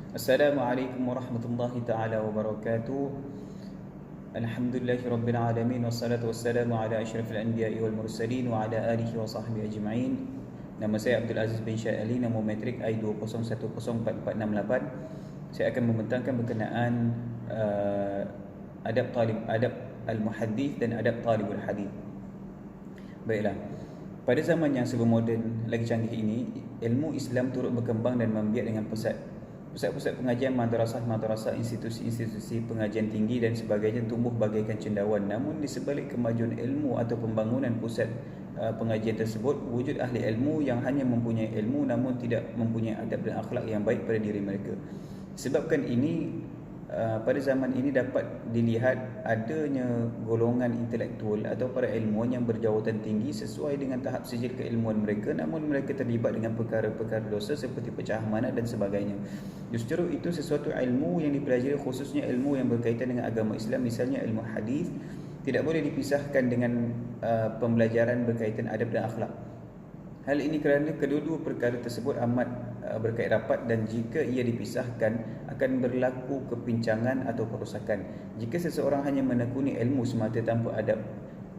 Assalamualaikum warahmatullahi taala wabarakatuh. Alhamdulillahi rabbil alamin wassalatu wassalamu ala asyrafil anbiya'i wal mursalin wa ala alihi wa sahbihi ajma'in. Nama saya Abdul Aziz bin Syed Ali, nama metrik I20104468. Saya akan membentangkan berkenaan adab al-muhaddith dan adab talibul hadith. Baiklah. Pada zaman yang serba moden lagi canggih ini, ilmu Islam turut berkembang dan membiak dengan pesat. Pusat-pusat pengajian madrasah, institusi-institusi pengajian tinggi dan sebagainya tumbuh bagaikan cendawan. Namun di sebalik kemajuan ilmu atau pembangunan pusat pengajian tersebut, wujud ahli ilmu yang hanya mempunyai ilmu namun tidak mempunyai adab dan akhlak yang baik pada diri mereka. Sebabkan ini, pada zaman ini dapat dilihat adanya golongan intelektual atau para ilmuwan yang berjawatan tinggi sesuai dengan tahap sijil keilmuan mereka, namun mereka terlibat dengan perkara-perkara dosa seperti pecah amanat dan sebagainya. Justru itu sesuatu ilmu yang dipelajari, khususnya ilmu yang berkaitan dengan agama Islam, misalnya ilmu hadis, tidak boleh dipisahkan dengan pembelajaran berkaitan adab dan akhlak. Hal ini kerana kedua-dua perkara tersebut amat berkait rapat, dan jika ia dipisahkan akan berlaku kepincangan atau kerosakan. Jika seseorang hanya menekuni ilmu semata tanpa adab,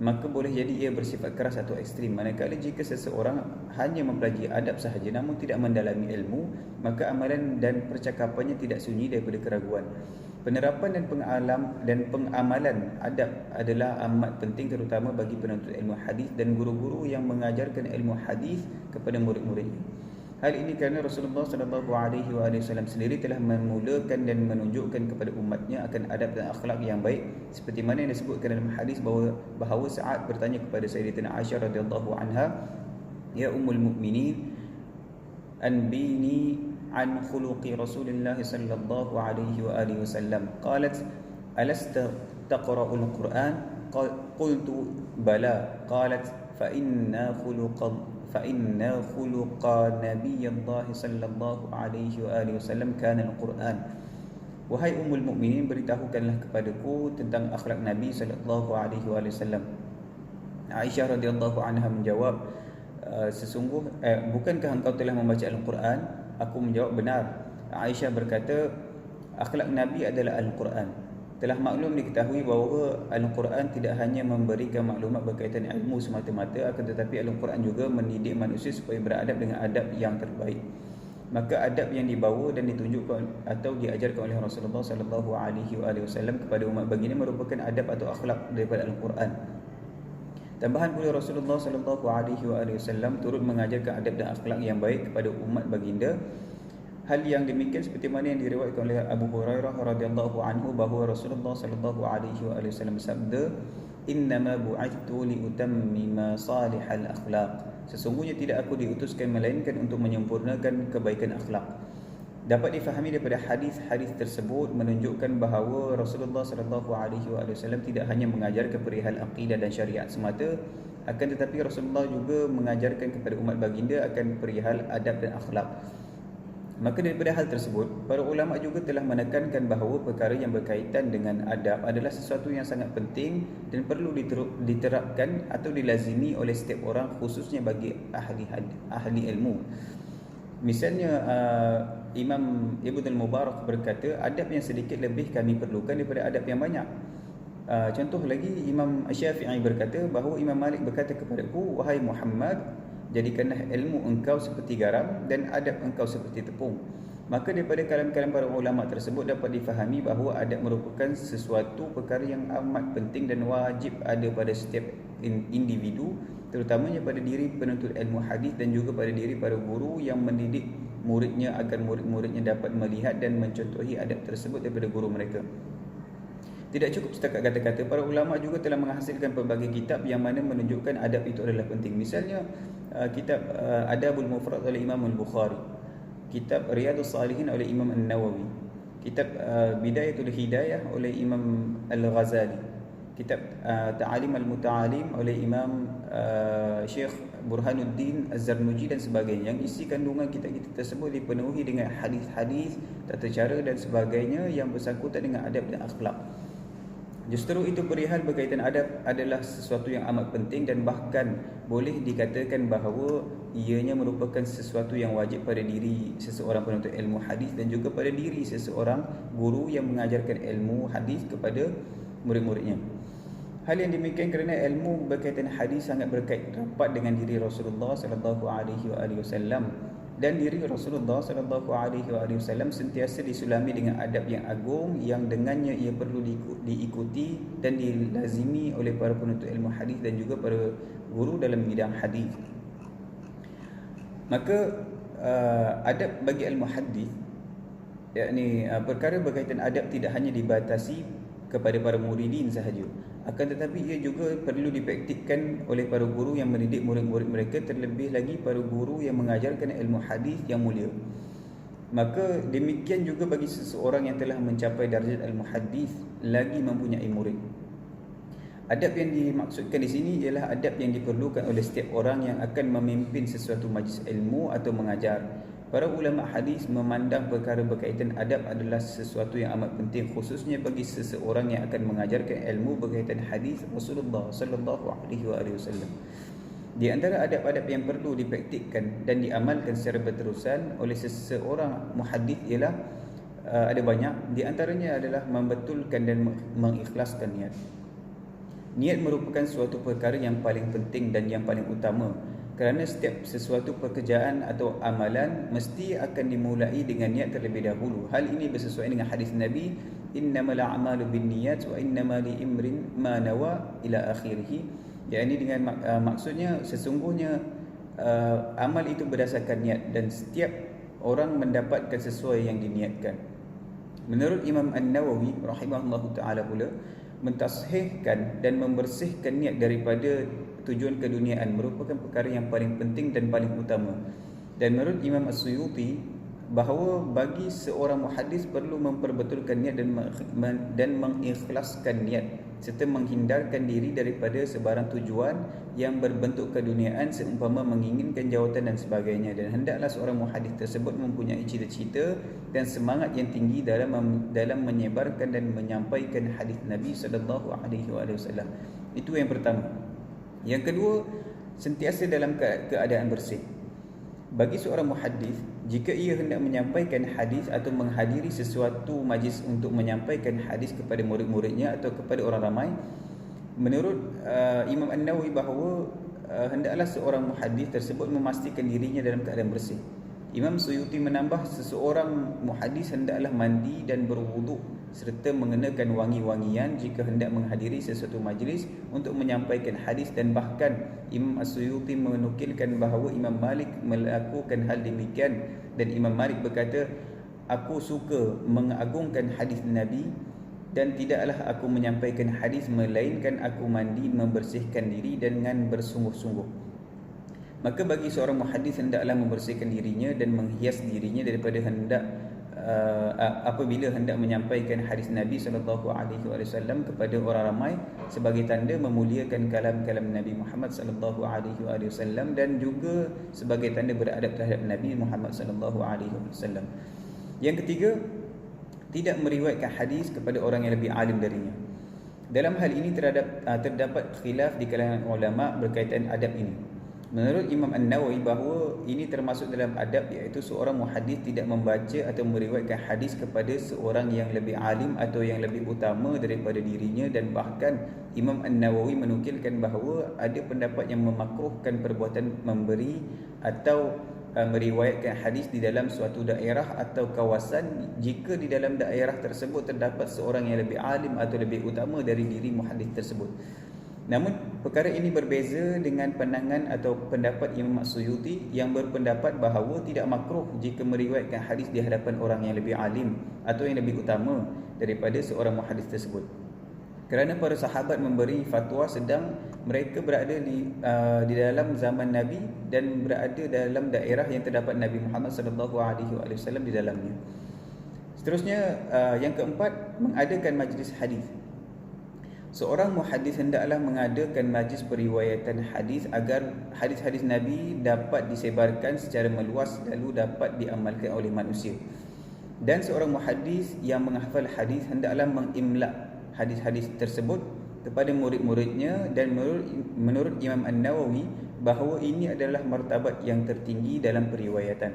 maka boleh jadi ia bersifat keras atau ekstrim. Manakala jika seseorang hanya mempelajari adab sahaja namun tidak mendalami ilmu, maka amalan dan percakapannya tidak sunyi daripada keraguan. Penerapan dan pengamalan adab adalah amat penting, terutama bagi penuntut ilmu hadis dan guru-guru yang mengajarkan ilmu hadis kepada murid-muridnya. Hal ini kerana Rasulullah SAW sendiri telah memulakan dan menunjukkan kepada umatnya akan adab dan akhlak yang baik, seperti mana yang disebutkan dalam hadis bahawa Sa'ad bertanya kepada Sayyidatina Aisyah radhiyallahu anha, "Ya ummul mukminin, anbini an khuluqi Rasulillah sallallahu alaihi wa alihi wasallam." Qalat, "Alasta taqra'ul Qur'an?" Qultu, "Bala." Qalat, "Fa inna khuluqa Nabiyillah sallallahu alaihi wa alihi wasallam kana al-Quran." Wahai ummul mukminin, beritahukanlah kepadaku tentang akhlak Nabi sallallahu alaihi wasallam. Aisyah radhiyallahu anha menjawab, "Bukankah engkau telah membaca Al-Quran?" Aku menjawab, "Benar." Aisyah berkata, "Akhlak Nabi adalah Al-Quran." Telah maklum diketahui bahawa Al-Quran tidak hanya memberikan maklumat berkaitan ilmu semata-mata, akan tetapi Al-Quran juga mendidik manusia supaya beradab dengan adab yang terbaik. Maka adab yang dibawa dan ditunjukkan atau diajarkan oleh Rasulullah sallallahu alaihi wasallam kepada umat baginda merupakan adab atau akhlak daripada Al-Quran. Tambahan pula, Rasulullah sallallahu alaihi wasallam turut mengajarkan adab dan akhlak yang baik kepada umat baginda. Hal yang demikian seperti mana yang diriwayatkan oleh Abu Hurairah radhiyallahu anhu bahawa Rasulullah sallallahu alaihi wasallam bersabda, "Innama bu'ithtu liutammima salihal akhlaq." Sesungguhnya tidak aku diutuskan melainkan untuk menyempurnakan kebaikan akhlak. Dapat difahami daripada hadis-hadis tersebut menunjukkan bahawa Rasulullah sallallahu alaihi wasallam tidak hanya mengajarkan perihal akidah dan syariat semata, akan tetapi Rasulullah juga mengajarkan kepada umat baginda akan perihal adab dan akhlak. Maka daripada hal tersebut, para ulama juga telah menekankan bahawa perkara yang berkaitan dengan adab adalah sesuatu yang sangat penting dan perlu diterapkan atau dilazimi oleh setiap orang, khususnya bagi ahli ilmu. Misalnya Imam Ibn al-Mubarak berkata, adab yang sedikit lebih kami perlukan daripada adab yang banyak. Contoh lagi, Imam Syafi'i berkata bahawa Imam Malik berkata kepadaku, "Wahai Muhammad, jadikanlah ilmu engkau seperti garam dan adab engkau seperti tepung." Maka daripada kalam-kalam para ulama tersebut dapat difahami bahawa adab merupakan sesuatu perkara yang amat penting dan wajib ada pada setiap individu, terutamanya pada diri penuntut ilmu hadis dan juga pada diri para guru yang mendidik muridnya agar murid-muridnya dapat melihat dan mencontohi adab tersebut daripada guru mereka. Tidak cukup setakat kata-kata, para ulama juga telah menghasilkan pelbagai kitab yang mana menunjukkan adab itu adalah penting. Misalnya kitab Adabul Mufrad oleh Imam Al-Bukhari, kitab Riyadhus Salihin oleh Imam An-Nawawi, kitab Bidayatul Hidayah oleh Imam Al-Ghazali, kitab Ta'alim Al-Muta'alim oleh Imam Syekh Burhanuddin Az-Zarnuji dan sebagainya, yang isi kandungan kitab-kitab tersebut dipenuhi dengan hadis-hadis, tata cara dan sebagainya yang bersangkutan dengan adab dan akhlak. Justru itu perihal berkaitan adab adalah sesuatu yang amat penting dan bahkan boleh dikatakan bahawa ianya merupakan sesuatu yang wajib pada diri seseorang penuntut ilmu hadis dan juga pada diri seseorang guru yang mengajarkan ilmu hadis kepada murid-muridnya. Hal yang demikian kerana ilmu berkaitan hadis sangat berkait rapat dengan diri Rasulullah sallallahu alaihi wasallam, dan diri Rasulullah sallallahu alaihi wasallam sentiasa disulami dengan adab yang agung yang dengannya ia perlu diikuti dan dilazimi oleh para penuntut ilmu hadis dan juga para guru dalam bidang hadis. Maka adab bagi ilmu hadis, yakni perkara berkaitan adab tidak hanya dibatasi kepada para muridin sahaja, akan tetapi ia juga perlu dipraktikkan oleh para guru yang mendidik murid-murid mereka, terlebih lagi para guru yang mengajarkan ilmu hadis yang mulia. Maka demikian juga bagi seseorang yang telah mencapai darjat al-muhaddis lagi mempunyai murid. Adab yang dimaksudkan di sini ialah adab yang diperlukan oleh setiap orang yang akan memimpin sesuatu majlis ilmu atau mengajar. Para ulama hadis memandang perkara berkaitan adab adalah sesuatu yang amat penting, khususnya bagi seseorang yang akan mengajarkan ilmu berkaitan hadis Rasulullah sallallahu alaihi wasallam. Di antara adab-adab yang perlu dipraktikkan dan diamalkan secara berterusan oleh seseorang muhaddis ialah ada banyak. Di antaranya adalah membetulkan dan mengikhlaskan niat. Niat merupakan suatu perkara yang paling penting dan yang paling utama, kerana setiap sesuatu pekerjaan atau amalan mesti akan dimulai dengan niat terlebih dahulu. Hal ini bersesuaian dengan hadis Nabi, innamal a'malu binniyat wa innamal liimrin ma nawa ila akhirih. Yakni dengan maksudnya sesungguhnya amal itu berdasarkan niat dan setiap orang mendapatkan sesuai yang diniatkan. Menurut Imam An-Nawawi rahimahullahu taala pula, mentashihkan dan membersihkan niat daripada tujuan keduniaan merupakan perkara yang paling penting dan paling utama. Dan menurut Imam As-Suyuti, bahawa bagi seorang muhaddis perlu memperbetulkan niat dan mengikhlaskan niat serta menghindarkan diri daripada sebarang tujuan yang berbentuk keduniaan seumpama menginginkan jawatan dan sebagainya. Dan hendaklah seorang muhaddis tersebut mempunyai cita-cita dan semangat yang tinggi dalam menyebarkan dan menyampaikan hadis Nabi sallallahu alaihi wasallam. Itu yang pertama. Yang kedua, sentiasa dalam keadaan bersih. Bagi seorang muhaddis, jika ia hendak menyampaikan hadis atau menghadiri sesuatu majlis untuk menyampaikan hadis kepada murid-muridnya atau kepada orang ramai, menurut Imam An-Nawawi bahawa hendaklah seorang muhaddis tersebut memastikan dirinya dalam keadaan bersih. Imam Suyuti menambah, seseorang muhaddis hendaklah mandi dan berwuduk serta mengenakan wangi-wangian jika hendak menghadiri sesuatu majlis untuk menyampaikan hadis. Dan bahkan Imam As-Suyuti menukilkan bahawa Imam Malik melakukan hal demikian, dan Imam Malik berkata, aku suka mengagungkan hadis Nabi dan tidaklah aku menyampaikan hadis melainkan aku mandi membersihkan diri dengan bersungguh-sungguh. Maka bagi seorang muhaddis hendaklah membersihkan dirinya dan menghias dirinya daripada apabila hendak menyampaikan hadis Nabi sallallahu alaihi wasallam kepada orang ramai sebagai tanda memuliakan kalam-kalam Nabi Muhammad sallallahu alaihi wasallam dan juga sebagai tanda beradab terhadap Nabi Muhammad sallallahu alaihi wasallam. Yang ketiga, tidak meriwayatkan hadis kepada orang yang lebih alim darinya. Dalam hal ini terdapat khilaf di kalangan ulama berkaitan adab ini. Menurut Imam An-Nawawi bahawa ini termasuk dalam adab, iaitu seorang muhaddis tidak membaca atau meriwayatkan hadis kepada seorang yang lebih alim atau yang lebih utama daripada dirinya. Dan bahkan Imam An-Nawawi menukilkan bahawa ada pendapat yang memakruhkan perbuatan memberi atau meriwayatkan hadis di dalam suatu daerah atau kawasan jika di dalam daerah tersebut terdapat seorang yang lebih alim atau lebih utama dari diri muhaddis tersebut. Namun perkara ini berbeza dengan pandangan atau pendapat Imam As-Suyuti yang berpendapat bahawa tidak makruh jika meriwayatkan hadis di hadapan orang yang lebih alim atau yang lebih utama daripada seorang muhaddis tersebut. Kerana para sahabat memberi fatwa sedang mereka berada di dalam zaman Nabi dan berada dalam daerah yang terdapat Nabi Muhammad sallallahu alaihi wasallam di dalamnya. Seterusnya, yang keempat, mengadakan majlis hadis. Seorang muhaddis hendaklah mengadakan majlis periwayatan hadis agar hadis-hadis Nabi dapat disebarkan secara meluas lalu dapat diamalkan oleh manusia. Dan seorang muhaddis yang menghafal hadis hendaklah mengimla hadis-hadis tersebut kepada murid-muridnya, dan menurut Imam An-Nawawi bahawa ini adalah martabat yang tertinggi dalam periwayatan.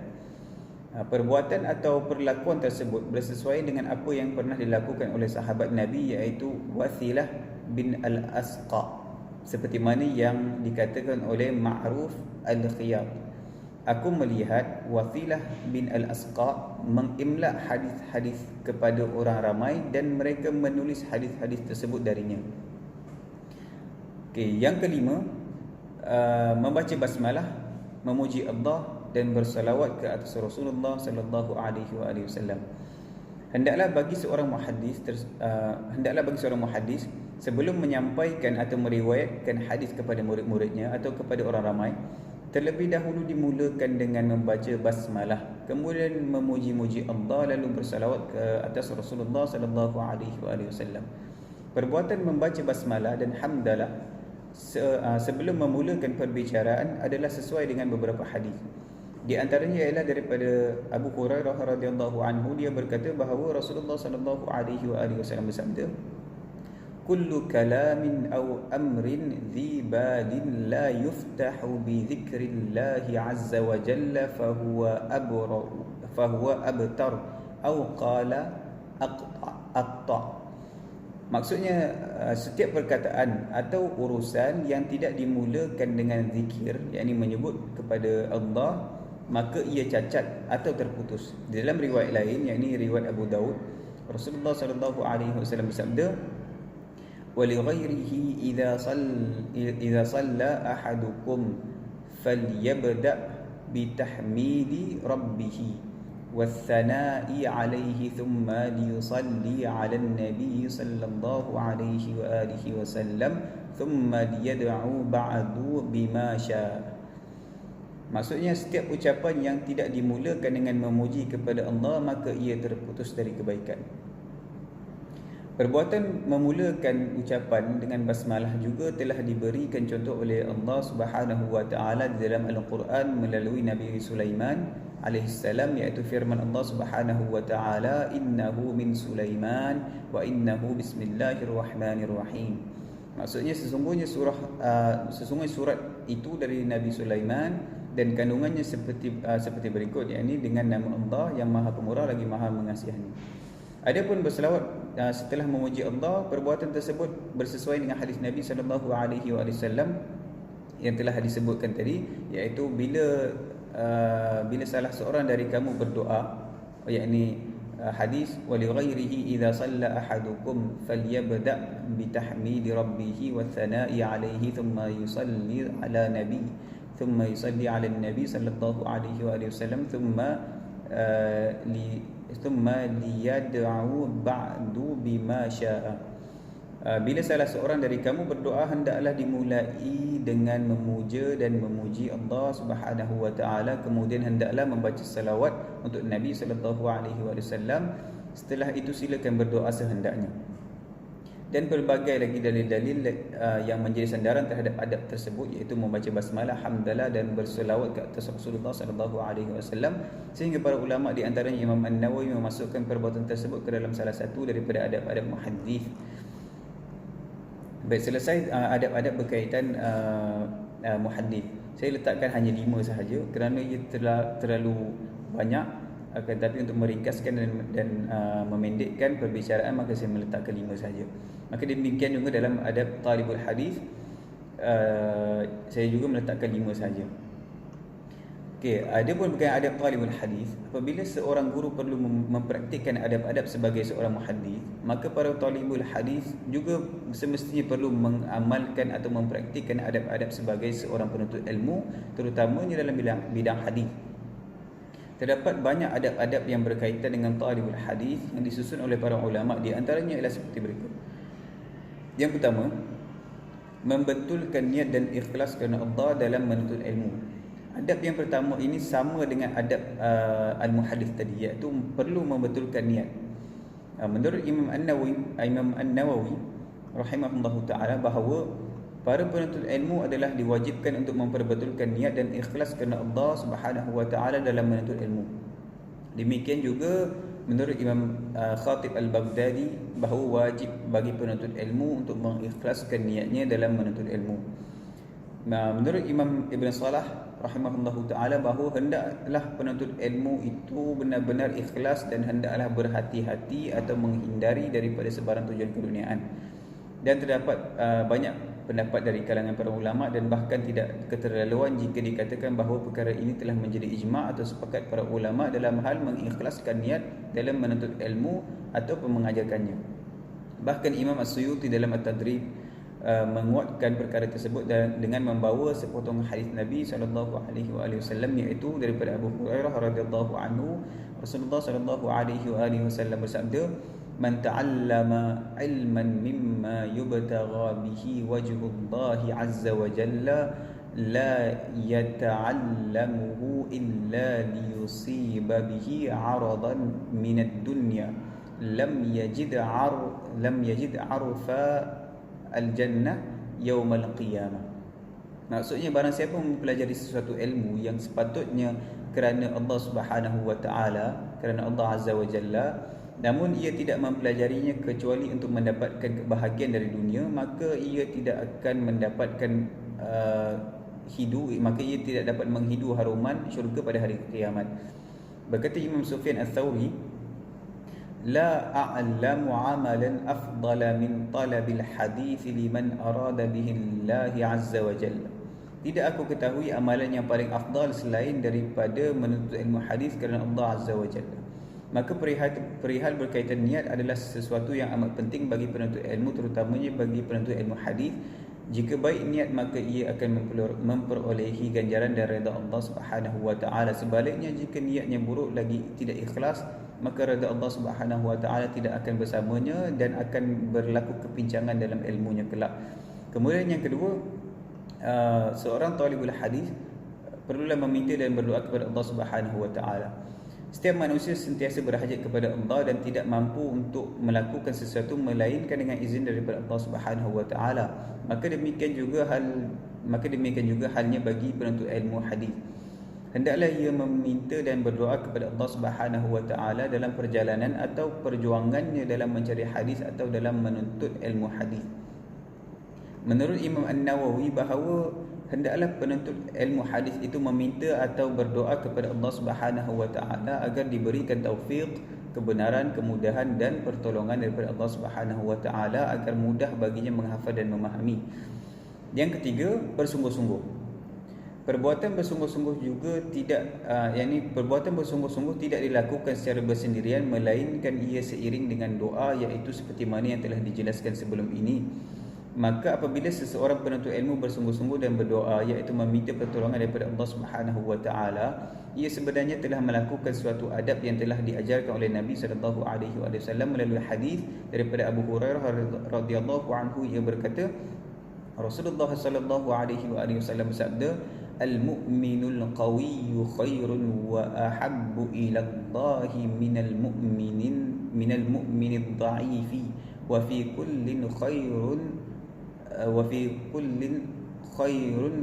Perbuatan atau perlakuan tersebut bersesuaian dengan apa yang pernah dilakukan oleh sahabat Nabi, iaitu Wathilah bin Al-Asqa, seperti mana yang dikatakan oleh Ma'ruf Al-Khiyat. Aku melihat Wathilah bin Al-Asqa mengimla hadis-hadis kepada orang ramai dan mereka menulis hadis-hadis tersebut darinya. Yang kelima, membaca basmalah, memuji Allah dan bersalawat ke atas Rasulullah sallallahu alaihi wasallam. Hendaklah bagi seorang muhaddis sebelum menyampaikan atau meriwayatkan hadis kepada murid-muridnya atau kepada orang ramai, terlebih dahulu dimulakan dengan membaca basmalah, kemudian memuji-muji Allah, lalu bersalawat ke atas Rasulullah sallallahu alaihi wasallam. Perbuatan membaca basmalah dan hamdalah sebelum memulakan perbicaraan adalah sesuai dengan beberapa hadis. Di antaranya ialah daripada Abu Hurairah radhiyallahu anhu, dia berkata bahawa Rasulullah sallallahu alaihi wasallam bersabda, "Kullu kalamin aw amrin dhi balin la yuftahu bi dzikrillahi azza wa jalla fahuwa abtar aw qala aqta." Maksudnya, setiap perkataan atau urusan yang tidak dimulakan dengan zikir, yakni menyebut kepada Allah, maka ia cacat atau terputus. Di dalam riwayat lain, yakni riwayat Abu Daud, Rasulullah sallallahu alaihi wasallam bersabda, "Wa li ghairihi idza shalla ahadukum falyabda bi tahmidi rabbih والثناء عليه ثم ليصلي على النبي صلى الله عليه وآله وسلم ثم ليدعو بعد بما شاء." Maksudnya, setiap ucapan yang tidak dimulakan dengan memuji kepada Allah, maka ia terputus dari kebaikan. Perbuatan memulakan ucapan dengan basmalah juga telah diberikan contoh oleh Allah Subhanahu wa taala di dalam Al-Quran melalui Nabi Sulaiman alaihissalam, iaitu firman Allah Subhanahu wa taala, "Innahu min Sulaiman wa innahu bismillahirrahmanirrahim." Maksudnya, sesungguhnya surat itu dari Nabi Sulaiman dan kandungannya seperti berikut, yakni dengan nama Allah yang Maha Pemurah lagi Maha Mengasihani. Adapun berselawat setelah memuji Allah, perbuatan tersebut bersesuaian dengan hadis Nabi sallallahu alaihi wasallam yang telah disebutkan tadi, iaitu bila salah seorang dari kamu berdoa, yakni hadis wa li ghairihi idza shalla ahadukum falyabda bi tahmidi rabbih wa thana'i alayhi thumma yusalli ala nabi sallallahu alaihi wasallam thumma liyad'u ba'du bima syaa. Bila salah seorang dari kamu berdoa, hendaklah dimulai dengan memuja dan memuji Allah Subhanahu wa taala, kemudian hendaklah membaca salawat untuk Nabi sallallahu alaihi wasallam. Setelah itu silakan berdoa sehendaknya. Dan berbagai lagi dalil-dalil yang menjadi sandaran terhadap adab tersebut, iaitu membaca basmalah, hamdalah dan berselawat ke atas Rasulullah sallallahu alaihi wasallam, sehingga para ulama di antaranya Imam An-Nawawi memasukkan perbuatan tersebut ke dalam salah satu daripada adab-adab muhaddis. Baik, selesai adab-adab berkaitan muhaddis. Saya letakkan hanya 5 sahaja kerana ia terlalu banyak, tapi untuk meringkaskan dan memendekkan perbicaraan, maka saya meletakkan 5 sahaja. Maka demikian juga dalam adab talibul hadis, saya juga meletakkan 5 sahaja. Ada pun berkaitan adab talibul hadis, apabila seorang guru perlu mempraktikkan adab-adab sebagai seorang muhaddis, maka para talibul hadis juga semestinya perlu mengamalkan atau mempraktikkan adab-adab sebagai seorang penuntut ilmu, terutamanya dalam bidang hadis. Terdapat banyak adab-adab yang berkaitan dengan talibul hadis yang disusun oleh para ulama. Di antaranya ialah seperti berikut. Yang pertama, membetulkan niat dan ikhlas kerana Allah dalam menuntut ilmu. Adab yang pertama ini sama dengan adab al-muhaddis tadi, iaitu perlu membetulkan niat. Menurut Imam An-Nawawi rahimahullahu taala, bahawa para penuntut ilmu adalah diwajibkan untuk memperbetulkan niat dan ikhlas kerana Allah Subhanahu wa taala dalam menuntut ilmu. Demikian juga menurut Imam Khatib Al-Baghdadi, bahawa wajib bagi penuntut ilmu untuk mengikhlaskan niatnya dalam menuntut ilmu. Menurut Imam Ibn Salah rahimahullahu ta'ala, bahawa hendaklah penuntut ilmu itu benar-benar ikhlas dan hendaklah berhati-hati atau menghindari daripada sebarang tujuan keduniaan. Dan terdapat banyak pendapat dari kalangan para ulama dan bahkan tidak keterlaluan jika dikatakan bahawa perkara ini telah menjadi ijma' atau sepakat para ulama dalam hal mengikhlaskan niat dalam menuntut ilmu ataupun mengajarkannya. Bahkan Imam As-Suyuti dalam At-Tadrib menguatkan perkara tersebut dengan membawa sepotong hadis Nabi SAW, iaitu daripada Abu Hurairah radhiyallahu anhu, Rasulullah SAW bersabda, "Man ta'allama ilman mimma yubtagha bihi wajhullahi azza wa jalla la yata'allamuhu illa liyusiba bihi 'aradan minad dunya lam yajid 'arfa al-jannah yaumal qiyamah." Maksudnya, barang siapa mempelajari sesuatu ilmu yang sepatutnya kerana Allah Subhanahu wa taala, kerana Allah Azza wa Jalla, namun ia tidak mempelajarinya kecuali untuk mendapatkan kebahagiaan dari dunia, maka ia tidak akan mendapatkan maka ia tidak dapat menghidu haruman syurga pada hari kiamat. Berkata Imam Sufyan Ats-Tsauri, "La a'lamu 'amalan afdala min talabil hadits liman arada bihi Allah Azza wa Jalla." Tidak aku ketahui amalan yang paling afdal selain daripada menuntut ilmu hadis kerana Allah Azza wa Jalla. Maka perihal berkaitan niat adalah sesuatu yang amat penting bagi penuntut ilmu, terutamanya bagi penuntut ilmu hadis. Jika baik niat, maka ia akan memperolehi ganjaran dan redha Allah Subhanahu wa taala. Sebaliknya, jika niatnya buruk lagi tidak ikhlas, maka redha Allah Subhanahu wa taala tidak akan bersamanya dan akan berlaku kepincangan dalam ilmunya kelak. Kemudian yang kedua, seorang talibul hadis perlulah meminta dan berdoa kepada Allah Subhanahu wa taala. Setiap manusia sentiasa berhajat kepada Allah dan tidak mampu untuk melakukan sesuatu melainkan dengan izin daripada Allah Subhanahu wa taala. Maka demikian juga halnya bagi penuntut ilmu hadis. Hendaklah ia meminta dan berdoa kepada Allah Subhanahu wa taala dalam perjalanan atau perjuangannya dalam mencari hadis atau dalam menuntut ilmu hadis. Menurut Imam An-Nawawi, bahawa hendaklah penuntut ilmu hadis itu meminta atau berdoa kepada Allah Subhanahu wa taala agar diberikan taufik, kebenaran, kemudahan dan pertolongan daripada Allah Subhanahu wa taala agar mudah baginya menghafal dan memahami. Yang ketiga, bersungguh-sungguh. Perbuatan bersungguh-sungguh tidak dilakukan secara bersendirian, melainkan ia seiring dengan doa, iaitu seperti mana yang telah dijelaskan sebelum ini. Maka apabila seseorang penuntut ilmu bersungguh-sungguh dan berdoa, iaitu meminta pertolongan daripada Allah Subhanahu wa taala, ia sebenarnya telah melakukan suatu adab yang telah diajarkan oleh Nabi sallallahu alaihi wasallam melalui hadis daripada Abu Hurairah radhiyallahu anhu. Ia berkata, Rasulullah sallallahu alaihi wasallam bersabda, "Al-mu'minul qawiyyu khairun wa ahabbu ila Allah minal mu'minid dha'ifi wa fi kullin khairun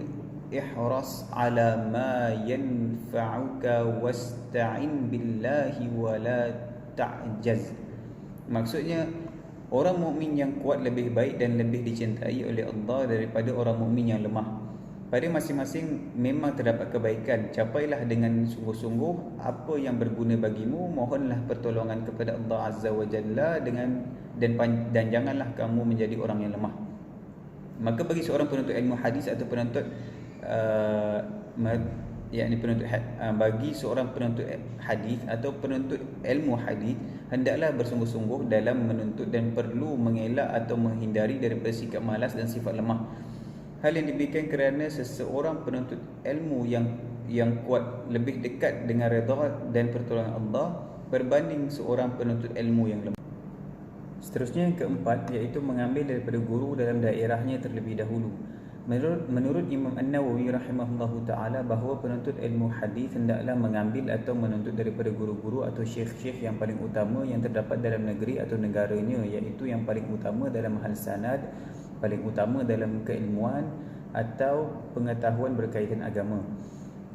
ihras ala ma yanfa'uka wasta'in billahi wa la ta'jaz." Maksudnya, orang mukmin yang kuat lebih baik dan lebih dicintai oleh Allah daripada orang mukmin yang lemah. Pada masing-masing memang terdapat kebaikan. Capailah dengan sungguh-sungguh apa yang berguna bagimu. Mohonlah pertolongan kepada Allah Azza wa Jalla dan janganlah kamu menjadi orang yang lemah. Maka bagi seorang penuntut ilmu hadis atau bagi seorang penuntut hadis atau penuntut ilmu hadis, hendaklah bersungguh-sungguh dalam menuntut dan perlu mengelak atau menghindari daripada sikap malas dan sifat lemah. Hal yang demikian kerana seseorang penuntut ilmu yang kuat lebih dekat dengan redha dan pertolongan Allah berbanding seorang penuntut ilmu yang lemah. Seterusnya, yang keempat, iaitu mengambil daripada guru dalam daerahnya terlebih dahulu. Menurut Imam An-Nawawi rahimahullahu ta'ala, bahawa penuntut ilmu hadis hendaklah mengambil atau menuntut daripada guru-guru atau syekh-syekh yang paling utama yang terdapat dalam negeri atau negaranya, iaitu yang paling utama dalam hal sanad, paling utama dalam keilmuan atau pengetahuan berkaitan agama.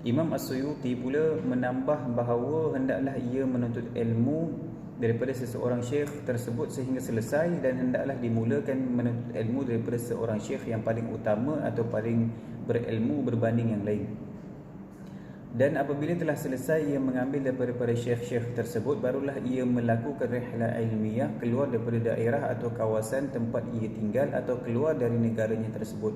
Imam As-Suyuti pula menambah bahawa hendaklah ia menuntut ilmu daripada seseorang syekh tersebut sehingga selesai, dan hendaklah dimulakan menuntut ilmu daripada seorang syekh yang paling utama atau paling berilmu berbanding yang lain. Dan apabila telah selesai ia mengambil daripada para syekh-syekh tersebut, barulah ia melakukan rihlah ilmiah keluar daripada daerah atau kawasan tempat ia tinggal atau keluar dari negaranya tersebut.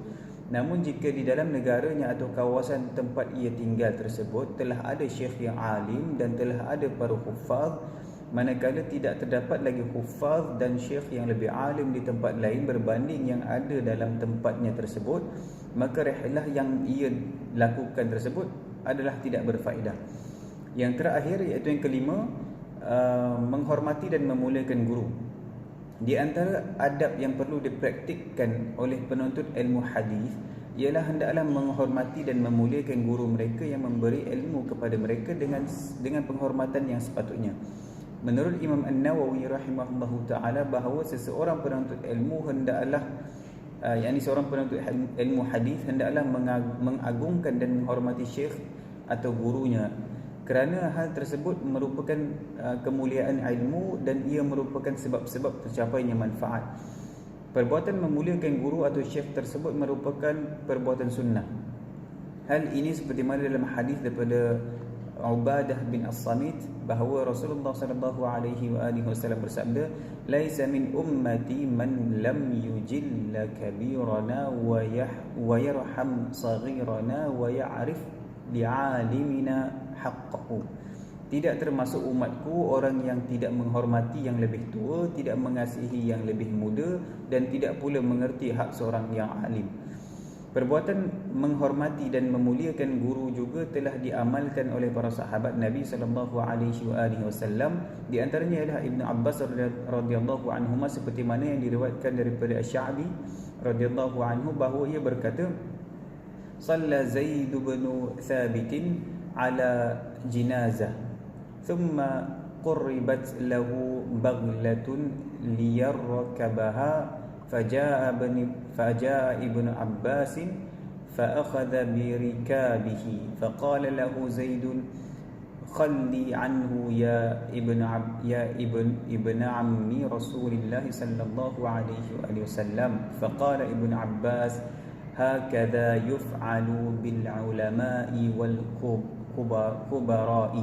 Namun jika di dalam negaranya atau kawasan tempat ia tinggal tersebut telah ada syekh yang alim dan telah ada para huffaz, manakala tidak terdapat lagi huffaz dan syekh yang lebih alim di tempat lain berbanding yang ada dalam tempatnya tersebut, maka rihlah yang ia lakukan tersebut adalah tidak berfaedah. Yang terakhir iaitu yang kelima, menghormati dan memuliakan guru. Di antara adab yang perlu dipraktikkan oleh penuntut ilmu hadis ialah hendaklah menghormati dan memuliakan guru mereka yang memberi ilmu kepada mereka dengan penghormatan yang sepatutnya. Menurut Imam An-Nawawi rahimahullahu taala bahawa seseorang penuntut ilmu hendaklah seorang penuntut ilmu hadis hendaklah mengagungkan dan menghormati syekh atau gurunya, kerana hal tersebut merupakan kemuliaan ilmu dan ia merupakan sebab-sebab tercapainya manfaat. Perbuatan memuliakan guru atau syekh tersebut merupakan perbuatan sunnah. Hal ini seperti mana dalam hadis daripada Ubadah bin As-Samit bahawa Rasulullah sallallahu alaihi wasallam bersabda, "Laisa min ummati man lam yujilla kabirana wa yarham saghirana wa ya'rif li'alimina haqqahu." Tidak termasuk umatku orang yang tidak menghormati yang lebih tua, tidak mengasihi yang lebih muda, dan tidak pula mengerti hak seorang yang alim. Perbuatan menghormati dan memuliakan guru juga telah diamalkan oleh para sahabat Nabi sallallahu alaihi wasallam. Di antaranya ialah Ibnu Abbas radhiyallahu anhuma, seperti mana yang diriwayatkan daripada Asy-Sya'bi radhiyallahu anhu bahawa ia berkata, "Shalla Zaid bin Thabit ala jinazah, thumma qurribat lahu baghlatun liyarkabaha." فجاء ابن عباس فأخذ بركابه فقال له زيد خلي عنه يا ابن عم رسول الله صلى الله عليه وسلم. فقال ابن عباس هكذا يفعل بالعلماء والكبراء.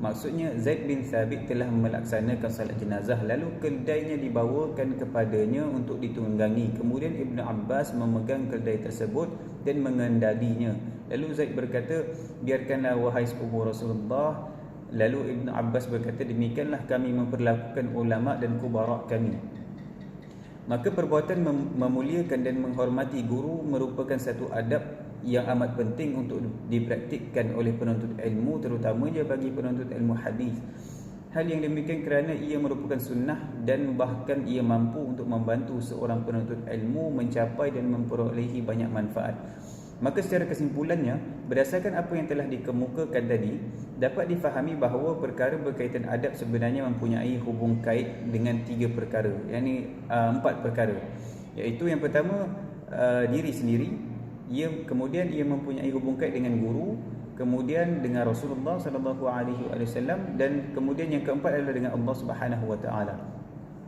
Maksudnya Zaid bin Thabit telah melaksanakan salat jenazah, lalu keldainya dibawakan kepadanya untuk ditunggangi. Kemudian Ibn Abbas memegang keldai tersebut dan mengendalinya. Lalu Zaid berkata, "Biarkanlah wahai sepupu Rasulullah." Lalu Ibn Abbas berkata, "Demikianlah kami memperlakukan ulama dan kubara kami." Maka perbuatan memuliakan dan menghormati guru merupakan satu adab yang amat penting untuk dipraktikkan oleh penuntut ilmu, terutamanya bagi penuntut ilmu hadis. Hal yang demikian kerana ia merupakan sunnah dan bahkan ia mampu untuk membantu seorang penuntut ilmu mencapai dan memperolehi banyak manfaat. Maka secara kesimpulannya, berdasarkan apa yang telah dikemukakan tadi, dapat difahami bahawa perkara berkaitan adab sebenarnya mempunyai hubung kait dengan 3 perkara, yakni 4 perkara. Iaitu yang pertama, diri sendiri. Kemudian ia mempunyai hubung kait dengan guru, kemudian dengan Rasulullah sallallahu alaihi wasallam, dan kemudian yang keempat adalah dengan Allah Subhanahu wa taala.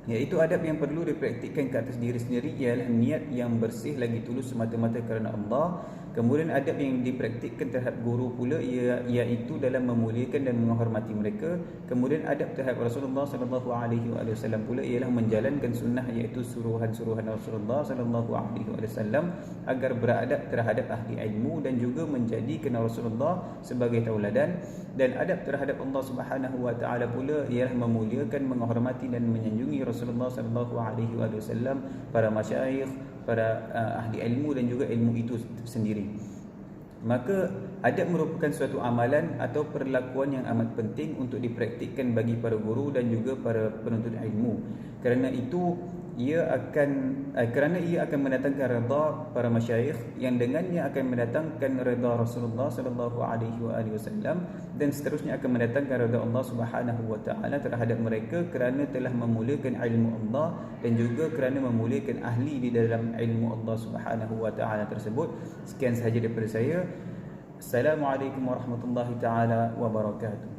Iaitu adab yang perlu dipraktikkan ke atas diri sendiri ialah niat yang bersih lagi tulus semata-mata kerana Allah. Kemudian adab yang dipraktikkan terhadap guru pula iaitu dalam memuliakan dan menghormati mereka. Kemudian adab terhadap Rasulullah sallallahu alaihi wasallam pula ialah menjalankan sunnah, iaitu suruhan-suruhan Rasulullah sallallahu alaihi wasallam agar beradab terhadap ahli ilmu dan juga menjadikan Rasulullah sebagai tauladan. Dan adab terhadap Allah Subhanahu wa taala pula ialah memuliakan, menghormati dan menyanjungi Rasulullah sallallahu alaihi wasallam, para masyayikh, para ahli ilmu dan juga ilmu itu sendiri. Maka adab merupakan suatu amalan atau perlakuan yang amat penting untuk dipraktikkan bagi para guru dan juga para penuntut ilmu. Kerana ia akan mendatangkan redha para masyayikh, yang dengannya akan mendatangkan redha Rasulullah sallallahu alaihi wasallam, dan seterusnya akan mendatangkan redha Allah Subhanahu wa taala terhadap mereka kerana telah memuliakan ilmu Allah dan juga kerana memuliakan ahli di dalam ilmu Allah Subhanahu wa taala tersebut. Sekian sahaja daripada saya. Assalamualaikum warahmatullahi taala wabarakatuh.